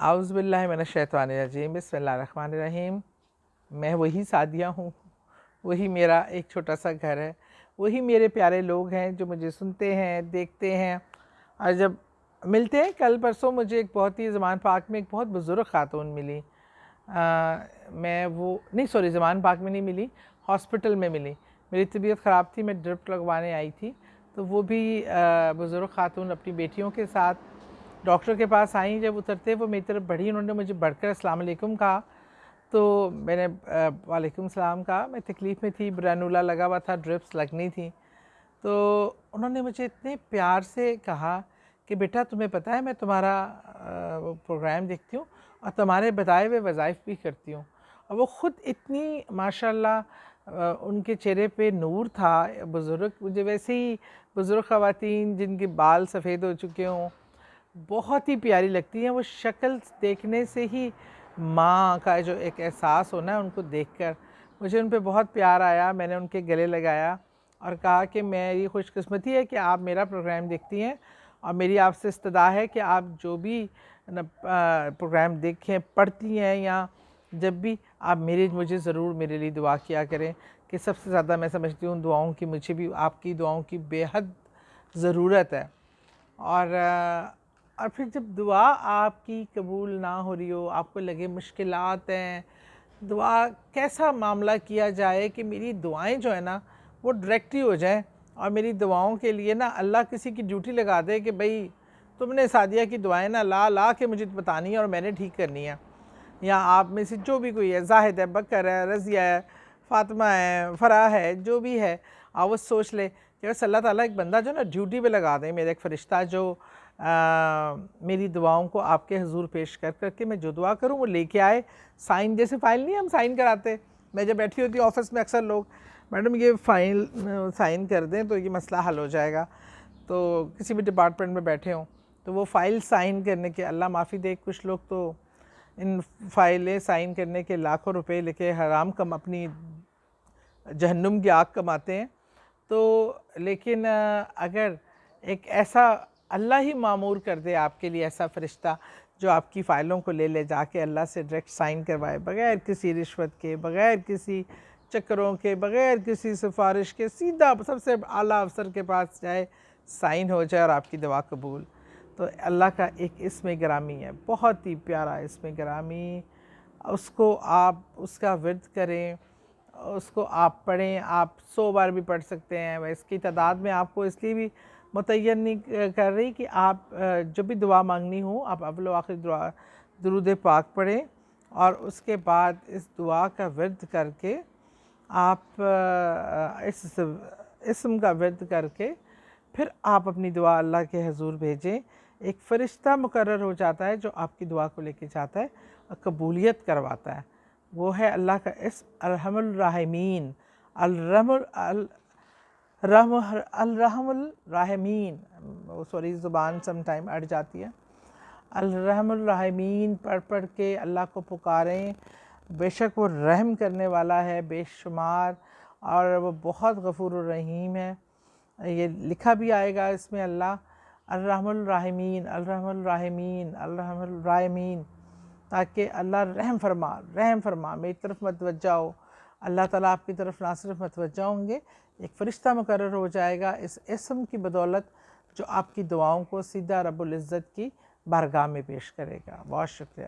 اعوذ باللہ من الشیطان الرجیم، بسم اللہ الرحمن الرحیم۔ میں وہی سعدیہ ہوں، وہی میرا ایک چھوٹا سا گھر ہے، وہی میرے پیارے لوگ ہیں جو مجھے سنتے ہیں، دیکھتے ہیں اور جب ملتے ہیں۔ کل پرسوں مجھے ایک بہت ہی زمان پاک میں ایک بہت بزرگ خاتون ملی، زمان پاک میں نہیں ملی، ہاسپٹل میں ملی۔ میری طبیعت خراب تھی، میں ڈرپ لگوانے آئی تھی، تو وہ بھی بزرگ خاتون اپنی بیٹیوں کے ساتھ ڈاکٹر کے پاس آئیں۔ جب اترتے وہ میری طرف بڑھی، انہوں نے مجھے بڑھ کر السلام علیکم کہا، تو میں نے وعلیکم السلام کہا۔ میں تکلیف میں تھی، برانولا لگا ہوا تھا، ڈرپس لگنی تھی، تو انہوں نے مجھے اتنے پیار سے کہا کہ بیٹا تمہیں پتہ ہے میں تمہارا پروگرام دیکھتی ہوں اور تمہارے بتائے ہوئے وظائف بھی کرتی ہوں۔ اور وہ خود اتنی ماشاءاللہ ان کے چہرے پہ نور تھا۔ بزرگ، مجھے ویسے ہی بزرگ خواتین جن کے بال سفید ہو چکے ہوں بہت ہی پیاری لگتی ہیں۔ وہ شکل دیکھنے سے ہی ماں کا جو ایک احساس ہونا ہے، ان کو دیکھ کر مجھے ان پہ بہت پیار آیا۔ میں نے ان کے گلے لگایا اور کہا کہ میری خوش قسمتی ہے کہ آپ میرا پروگرام دیکھتی ہیں، اور میری آپ سے استدعا ہے کہ آپ جو بھی پروگرام دیکھیں، پڑھتی ہیں، یا جب بھی آپ مجھے ضرور میرے لیے دعا کیا کریں، کہ سب سے زیادہ میں سمجھتی ہوں دعاؤں کی، مجھے بھی آپ کی دعاؤں کی بے حد ضرورت ہے۔ اور پھر جب دعا آپ کی قبول نہ ہو رہی ہو، آپ کو لگے مشکلات ہیں، دعا کیسا معاملہ کیا جائے کہ میری دعائیں جو ہیں نا وہ ڈائریکٹ ہی ہو جائیں، اور میری دعاؤں کے لیے نا اللہ کسی کی ڈیوٹی لگا دے کہ بھئی تم نے سعدیہ کی دعائیں نا لا کے مجھے بتانی ہے اور میں نے ٹھیک کرنی ہے۔ یا آپ میں سے جو بھی کوئی ہے، زاہد ہے، بکر ہے، رضیہ ہے، فاطمہ ہے، فرح ہے، جو بھی ہے، آپ وہ سوچ لے کہ بس اللہ تعالیٰ ایک بندہ جو نا ڈیوٹی پہ لگا دیں، میرا ایک فرشتہ جو میری دعاؤں کو آپ کے حضور پیش کر کے میں جو دعا کروں وہ لے کے آئے۔ سائن، جیسے فائل نہیں ہم سائن کراتے، میں جب بیٹھی ہوتی ہوں آفس میں اکثر لوگ، میڈم یہ فائل سائن کر دیں تو یہ مسئلہ حل ہو جائے گا، تو کسی بھی ڈپارٹمنٹ میں بیٹھے ہوں تو وہ فائل سائن کرنے کے، اللہ معافی دے، کچھ لوگ تو ان فائلیں سائن کرنے کے لاکھوں روپے لے کے حرام اپنی جہنم کی آگ کماتے ہیں۔ تو لیکن اگر ایک ایسا اللہ ہی معمور کر دے آپ کے لیے ایسا فرشتہ جو آپ کی فائلوں کو لے جا کے اللہ سے ڈائریکٹ سائن کروائے، بغیر کسی رشوت کے، بغیر کسی چکروں کے، بغیر کسی سفارش کے، سیدھا سب سے اعلیٰ افسر کے پاس جائے، سائن ہو جائے اور آپ کی دعا قبول۔ تو اللہ کا ایک اسم گرامی ہے، بہت ہی پیارا اسم گرامی، اس کو آپ اس کا ورد کریں، اس کو آپ پڑھیں، آپ 100 بار بھی پڑھ سکتے ہیں۔ اس کی تعداد میں آپ کو اس لیے بھی متعین نہیں کر رہی کہ آپ جب بھی دعا مانگنی ہو آپ اول و آخر درود پاک پڑھیں، اور اس کے بعد اس دعا کا ورد کر کے آپ اس اسم کا ورد کر کے پھر آپ اپنی دعا اللہ کے حضور بھیجیں۔ ایک فرشتہ مقرر ہو جاتا ہے جو آپ کی دعا کو لے کے جاتا ہے اور قبولیت کرواتا ہے۔ وہ ہے اللہ کا اسم ارحم الراحمین، الرحم الراحمین، سوری زبان سم ٹائم اڑ جاتی ہے۔ الرحم الراحمین پڑھ کے اللہ کو پکاریں، بے شک وہ رحم کرنے والا ہے بے شمار، اور وہ بہت غفور الرحیم ہے۔ یہ لکھا بھی آئے گا اس میں اللہ الرحم الراحمین، الرحم الراحمین، الرحم الراحمین، تاکہ اللہ رحم فرما میری طرف متوجہ ہو۔ اللہ تعالیٰ آپ کی طرف نہ صرف متوجہ ہوں گے، ایک فرشتہ مقرر ہو جائے گا اس اسم کی بدولت، جو آپ کی دعاؤں کو سیدھا رب العزت کی بارگاہ میں پیش کرے گا۔ بہت شکریہ۔